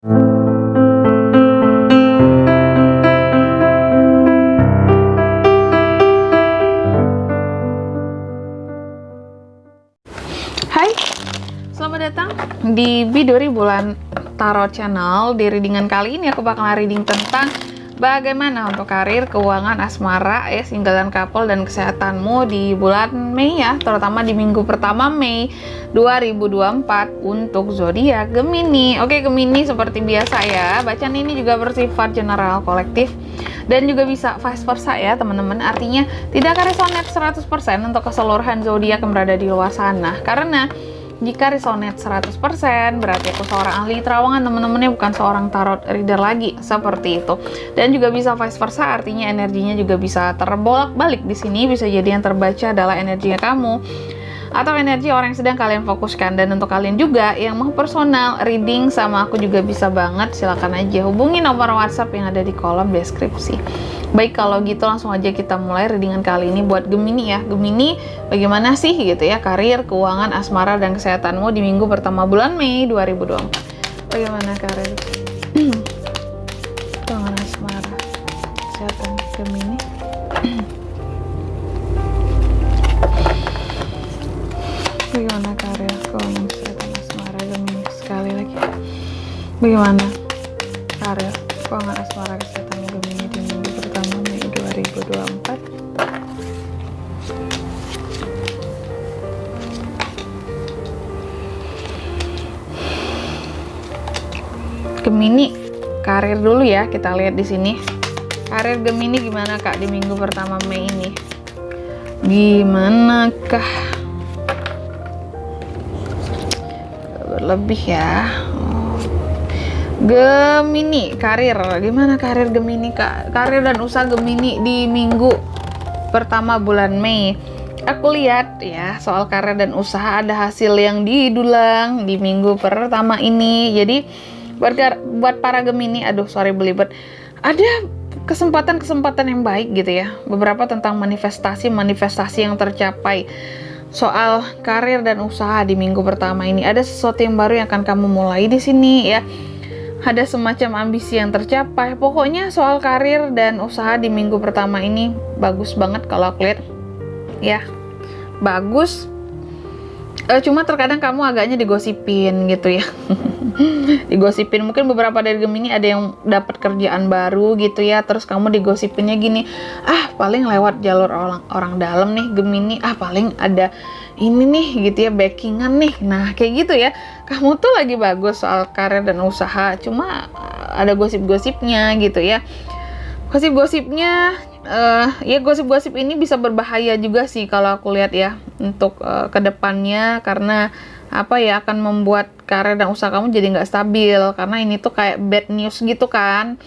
Hai, selamat datang di Biduri Bulan Tarot Channel. Di readingan kali ini aku bakalan reading tentang bagaimana untuk karir, keuangan, asmara, single dan couple, dan kesehatanmu di bulan Mei ya, terutama di minggu pertama Mei 2024 untuk zodiak Gemini. Oke, Gemini seperti biasa ya, bacaan ini juga bersifat general kolektif dan juga bisa vice versa ya teman-teman. Artinya tidak akan resonate 100% untuk keseluruhan zodiak yang berada di luar sana, karena jika resonate 100% berarti aku seorang ahli terawangan, teman-temannya bukan seorang tarot reader lagi, seperti itu. Dan juga bisa vice versa, artinya energinya juga bisa terbolak-balik di sini. Bisa jadi yang terbaca adalah energinya kamu atau energi orang yang sedang kalian fokuskan. Dan untuk kalian juga yang mau personal reading sama aku juga bisa banget, silakan aja hubungi nomor WhatsApp yang ada di kolom deskripsi. Baik, kalau gitu langsung aja kita mulai readingan kali ini buat Gemini ya. Gemini, bagaimana sih gitu ya karir, keuangan, asmara, dan kesehatanmu di minggu pertama bulan Mei 2024. Bagaimana karir, keuangan, asmara, kesehatan Gemini? Bagaimana karir, keuangan, kesehatan, asmara, Gemini? Sekali lagi, bagaimana karir, keuangan, asmara, kesehatan Gemini di minggu pertama Mei 2024? Gemini, karir dulu ya, kita lihat di sini. Karir Gemini gimana Kak di minggu pertama Mei ini? Gimanakah? Berlebih ya. Gemini, karir. Gimana karir Gemini Kak? Karir dan usaha Gemini di minggu pertama bulan Mei. Aku lihat ya, soal karir dan usaha ada hasil yang didulang di minggu pertama ini. Jadi buat para Gemini, belibet, ada kesempatan-kesempatan yang baik gitu ya. Beberapa tentang manifestasi yang tercapai. Soal karir dan usaha di minggu pertama ini ada sesuatu yang baru yang akan kamu mulai di sini ya. Ada semacam ambisi yang tercapai. Pokoknya soal karir dan usaha di minggu pertama ini bagus banget kalau aku lihat ya. Bagus. Cuma terkadang kamu agaknya digosipin gitu ya. Digosipin, mungkin beberapa dari Gemini ada yang dapat kerjaan baru gitu ya, terus kamu digosipinnya gini, paling lewat jalur orang dalam nih Gemini, paling ada ini nih gitu ya, backingan nih. Nah kayak gitu ya, kamu tuh lagi bagus soal karir dan usaha, cuma ada gosip-gosipnya gitu ya. Gosip-gosipnya ya, gosip-gosip ini bisa berbahaya juga sih kalau aku lihat ya untuk kedepannya, karena apa ya, akan membuat karir dan usaha kamu jadi nggak stabil, karena ini tuh kayak bad news gitu kan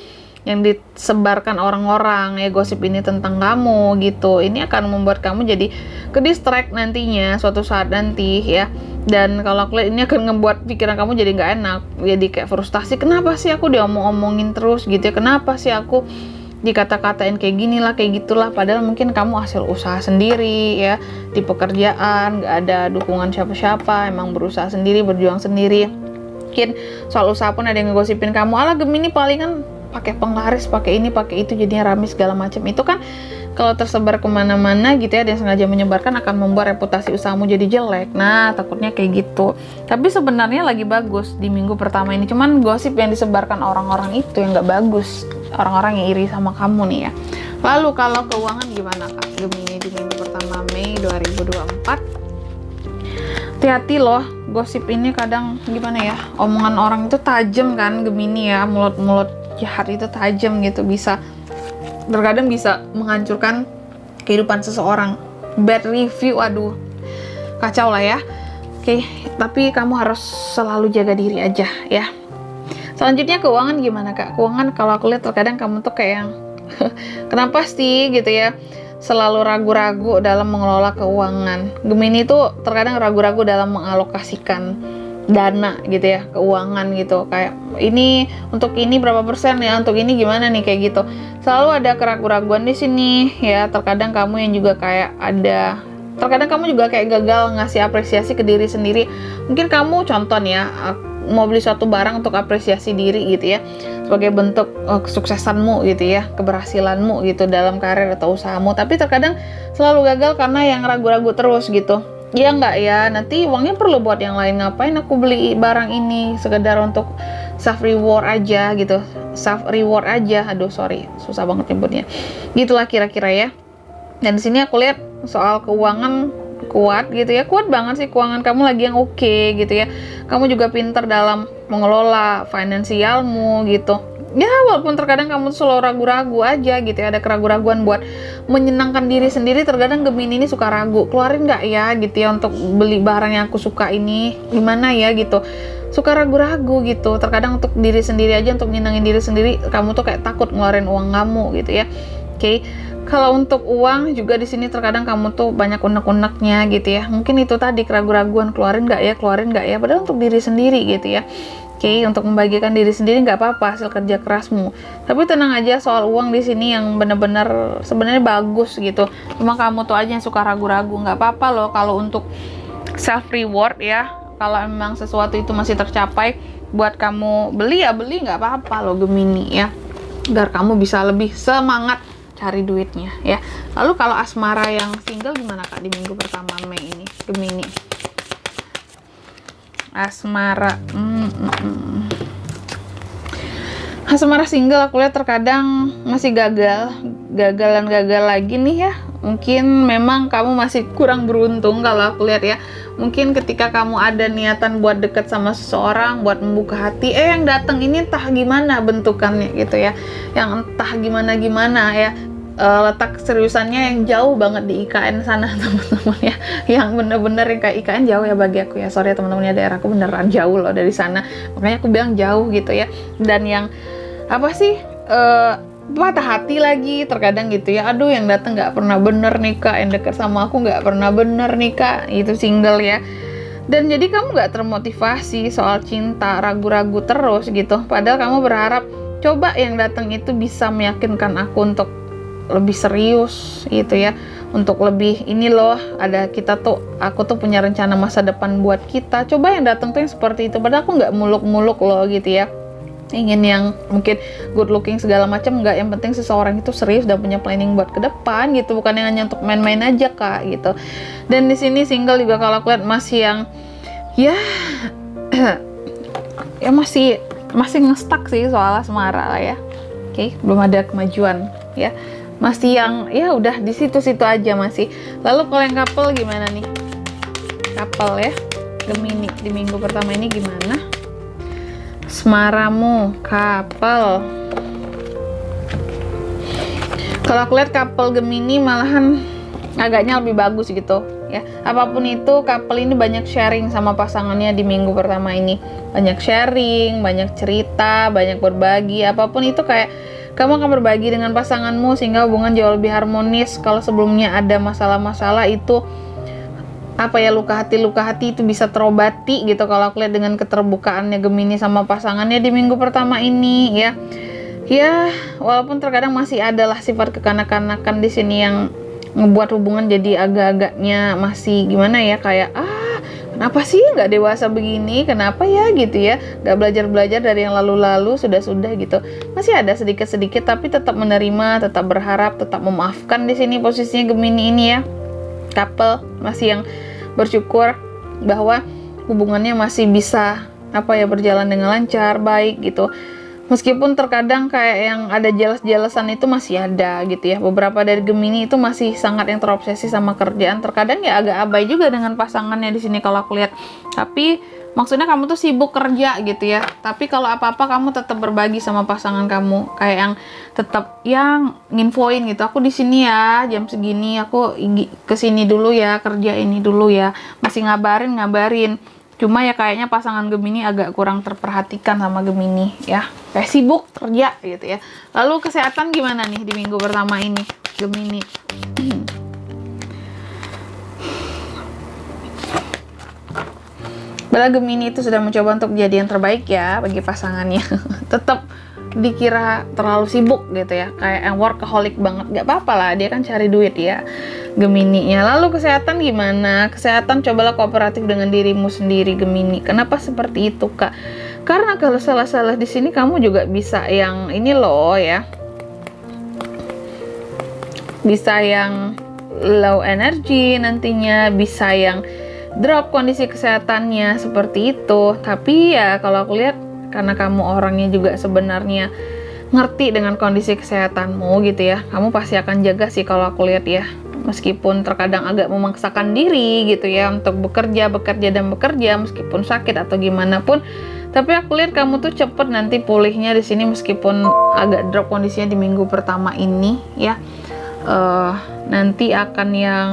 yang disebarkan orang-orang ya, gosip ini tentang kamu gitu. Ini akan membuat kamu jadi ke distract nantinya suatu saat nanti ya. Dan kalau aku lihat ini akan ngebuat pikiran kamu jadi nggak enak, jadi kayak frustasi, kenapa sih aku diomong-omongin terus gitu ya, kenapa sih aku dikata-katain kayak gini lah, kayak gitulah, padahal mungkin kamu hasil usaha sendiri ya, di pekerjaan nggak ada dukungan siapa-siapa, emang berusaha sendiri, berjuang sendiri. Mungkin soal usaha pun ada yang ngegosipin kamu, ala Gemini palingan pakai penglaris, pakai ini, pakai itu, jadinya rame segala macam. Itu kan kalau tersebar kemana-mana gitu ya, dan sengaja menyebarkan akan membuat reputasi usahamu jadi jelek. Nah takutnya kayak gitu. Tapi sebenarnya lagi bagus di minggu pertama ini, cuman gosip yang disebarkan orang-orang itu yang nggak bagus, orang-orang yang iri sama kamu nih ya. Lalu kalau keuangan gimana Kak Gemini di minggu pertama Mei 2024? Hati-hati loh, gosip ini kadang gimana ya, omongan orang itu tajam kan Gemini ya, mulut-mulut jahat itu tajam gitu, terkadang bisa menghancurkan kehidupan seseorang. Bad review, aduh kacau lah ya. Oke, tapi kamu harus selalu jaga diri aja ya. Selanjutnya keuangan gimana Kak? Keuangan kalau aku lihat terkadang kamu tuh kayak yang kenapa sih gitu ya, selalu ragu-ragu dalam mengelola keuangan. Gemini tuh terkadang ragu-ragu dalam mengalokasikan dana gitu ya, keuangan gitu, kayak ini untuk ini berapa persen ya, untuk ini gimana nih, kayak gitu. Selalu ada keraguan-raguan di sini ya. Terkadang kamu yang juga kayak terkadang kamu juga kayak gagal ngasih apresiasi ke diri sendiri. Mungkin kamu contoh nih ya, mau beli suatu barang untuk apresiasi diri gitu ya, sebagai bentuk kesuksesanmu gitu ya, keberhasilanmu gitu dalam karir atau usahamu. Tapi terkadang selalu gagal karena yang ragu-ragu terus gitu. Ya enggak ya, nanti uangnya perlu buat yang lain, ngapain aku beli barang ini sekedar untuk self reward aja gitu, self reward aja. Aduh sorry, susah banget nyebutnya. Gitulah kira-kira ya. Dan di sini aku lihat soal keuangan kuat gitu ya, kuat banget sih keuangan kamu lagi yang oke gitu ya. Kamu juga pinter dalam mengelola finansialmu gitu. Ya walaupun terkadang kamu selalu ragu-ragu aja gitu ya, ada keraguan-raguan buat menyenangkan diri sendiri. Terkadang Gemini ini suka ragu, keluarin nggak ya gitu ya untuk beli barang yang aku suka ini, gimana ya gitu. Suka ragu-ragu gitu. Terkadang untuk diri sendiri aja, untuk nyenangin diri sendiri, kamu tuh kayak takut ngeluarin uang kamu gitu ya. Oke. Kalau untuk uang juga di sini terkadang kamu tuh banyak unek-uneknya gitu ya. Mungkin itu tadi keraguan-raguan, keluarin nggak ya, padahal untuk diri sendiri gitu ya. Oke, untuk membagikan diri sendiri nggak apa-apa, hasil kerja kerasmu. Tapi tenang aja, soal uang di sini yang bener-bener sebenarnya bagus gitu. Cuma kamu tuh aja yang suka ragu-ragu. Nggak apa-apa loh kalau untuk self reward ya. Kalau memang sesuatu itu masih tercapai buat kamu beli ya beli, nggak apa-apa loh Gemini ya. Biar kamu bisa lebih semangat cari duitnya ya. Lalu kalau asmara yang single gimana Kak di minggu pertama Mei ini Gemini? Asmara asmara single aku lihat terkadang masih gagal lagi nih ya. Mungkin memang kamu masih kurang beruntung kalau aku lihat ya. Mungkin ketika kamu ada niatan buat deket sama seseorang, buat membuka hati, yang datang ini entah gimana bentukannya gitu ya, yang entah gimana ya. Letak seriusannya yang jauh banget di IKN sana teman-teman ya, yang bener-bener yang kayak IKN jauh ya bagi aku ya, sorry teman-teman ya, daerahku beneran jauh loh dari sana, makanya aku bilang jauh gitu ya. Dan yang apa sih patah hati lagi terkadang gitu ya, aduh yang datang nggak pernah bener nih Kak, yang deket sama aku nggak pernah bener nih Kak, itu single ya. Dan jadi kamu nggak termotivasi soal cinta, ragu-ragu terus gitu, padahal kamu berharap coba yang datang itu bisa meyakinkan aku untuk lebih serius gitu ya, untuk lebih ini loh, ada kita tuh, aku tuh punya rencana masa depan buat kita, coba yang datang tuh yang seperti itu. Padahal aku nggak muluk-muluk loh gitu ya, ingin yang mungkin good looking segala macam, nggak, yang penting seseorang itu serius dan punya planning buat ke depan gitu, bukan yang hanya untuk main-main aja Kak gitu. Dan di sini single juga kalau aku lihat masih yang ya ya masih ngestak sih soal asmara lah ya. Oke, belum ada kemajuan ya. Masih yang ya udah di situ-situ aja masih. Lalu kalau yang couple gimana nih? Couple ya, Gemini di minggu pertama ini gimana? Asmaramu, couple. Kalau aku lihat couple Gemini malahan agaknya lebih bagus gitu ya. Apapun itu, couple ini banyak sharing sama pasangannya di minggu pertama ini. Banyak sharing, banyak cerita, banyak berbagi. Apapun itu kayak kamu akan berbagi dengan pasanganmu sehingga hubungan jauh lebih harmonis. Kalau sebelumnya ada masalah-masalah itu apa ya, luka hati itu bisa terobati gitu kalau aku lihat dengan keterbukaannya Gemini sama pasangannya di minggu pertama ini ya. Ya, walaupun terkadang masih adalah sifat kekanak-kanakan di sini yang ngebuat hubungan jadi agak-agaknya masih gimana ya, kayak kenapa sih nggak dewasa begini, kenapa ya gitu ya, nggak belajar dari yang lalu-lalu, sudah gitu. Masih ada sedikit-sedikit tapi tetap menerima, tetap berharap, tetap memaafkan di sini posisinya Gemini ini ya. Couple masih yang bersyukur bahwa hubungannya masih bisa berjalan dengan lancar, baik gitu. Meskipun terkadang kayak yang ada jelas-jelasan itu masih ada gitu ya. Beberapa dari Gemini itu masih sangat yang terobsesi sama kerjaan. Terkadang ya agak abai juga dengan pasangannya di sini kalau aku lihat. Tapi maksudnya kamu tuh sibuk kerja gitu ya. Tapi kalau apa-apa kamu tetap berbagi sama pasangan kamu. Kayak yang tetap yang nginfoin gitu. Aku di sini ya jam segini, aku kesini dulu ya, kerja ini dulu ya. Masih ngabarin. Cuma ya kayaknya pasangan Gemini agak kurang terperhatikan sama Gemini ya. Kayak sibuk kerja gitu ya. Lalu kesehatan gimana nih di minggu pertama ini Gemini? Padahal Gemini itu sudah mencoba untuk jadi yang terbaik ya bagi pasangannya. Tetap dikira terlalu sibuk gitu ya, kayak yang workaholic banget. Gak apa-apa lah, dia kan cari duit ya Gemini-nya. Lalu kesehatan gimana? Kesehatan cobalah kooperatif dengan dirimu sendiri Gemini. Kenapa seperti itu Kak? Karena kalau salah-salah di sini kamu juga bisa yang ini loh ya, bisa yang low energy nantinya, bisa yang drop kondisi kesehatannya seperti itu. Tapi ya kalau aku lihat, karena kamu orangnya juga sebenarnya ngerti dengan kondisi kesehatanmu gitu ya, kamu pasti akan jaga sih kalau aku lihat ya. Meskipun terkadang agak memaksakan diri gitu ya untuk bekerja meskipun sakit atau gimana pun, tapi aku lihat kamu tuh cepet nanti pulihnya di sini meskipun agak drop kondisinya di minggu pertama ini ya. Nanti akan yang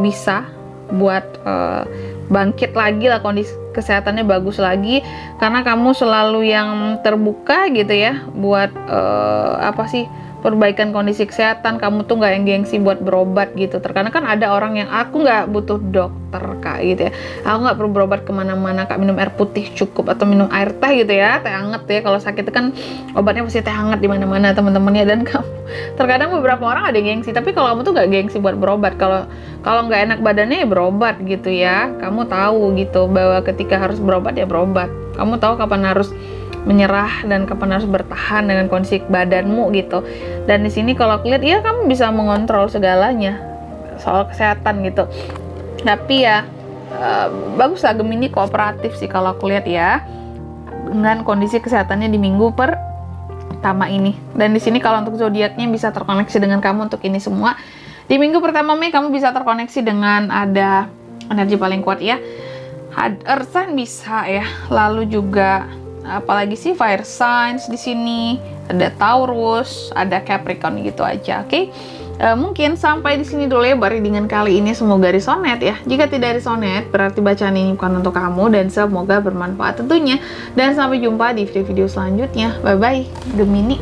bisa buat bangkit lagi lah, kondisi kesehatannya bagus lagi, karena kamu selalu yang terbuka gitu ya buat perbaikan kondisi kesehatan. Kamu tuh nggak yang gengsi buat berobat gitu. Terkadang kan ada orang yang aku nggak butuh dokter Kak gitu ya, aku nggak perlu berobat kemana-mana Kak, minum air putih cukup atau minum air teh gitu ya, teh hangat ya. Kalau sakit itu kan obatnya pasti teh hangat di mana-mana teman-temannya. Dan kamu terkadang beberapa orang ada yang gengsi, tapi kalau kamu tuh nggak gengsi buat berobat. Kalau nggak enak badannya ya berobat gitu ya. Kamu tahu gitu bahwa ketika harus berobat ya berobat. Kamu tahu kapan harus menyerah dan kapan harus bertahan dengan kondisi badanmu gitu. Dan di sini kalau aku lihat ya kamu bisa mengontrol segalanya soal kesehatan gitu. Tapi ya bagus lah Gemini kooperatif sih kalau aku lihat ya dengan kondisi kesehatannya di minggu pertama ini. Dan di sini kalau untuk zodiaknya bisa terkoneksi dengan kamu untuk ini semua. Di minggu pertama Mei kamu bisa terkoneksi dengan ada energi paling kuat ya. Earth sign bisa ya. Lalu juga apalagi sih fire signs di sini, ada Taurus, ada Capricorn gitu aja. Oke. Mungkin sampai di sini dulu ya readingan kali ini, semoga resonate ya. Jika tidak resonate berarti bacaan ini bukan untuk kamu, dan semoga bermanfaat tentunya. Dan sampai jumpa di video-video selanjutnya. Bye bye Gemini.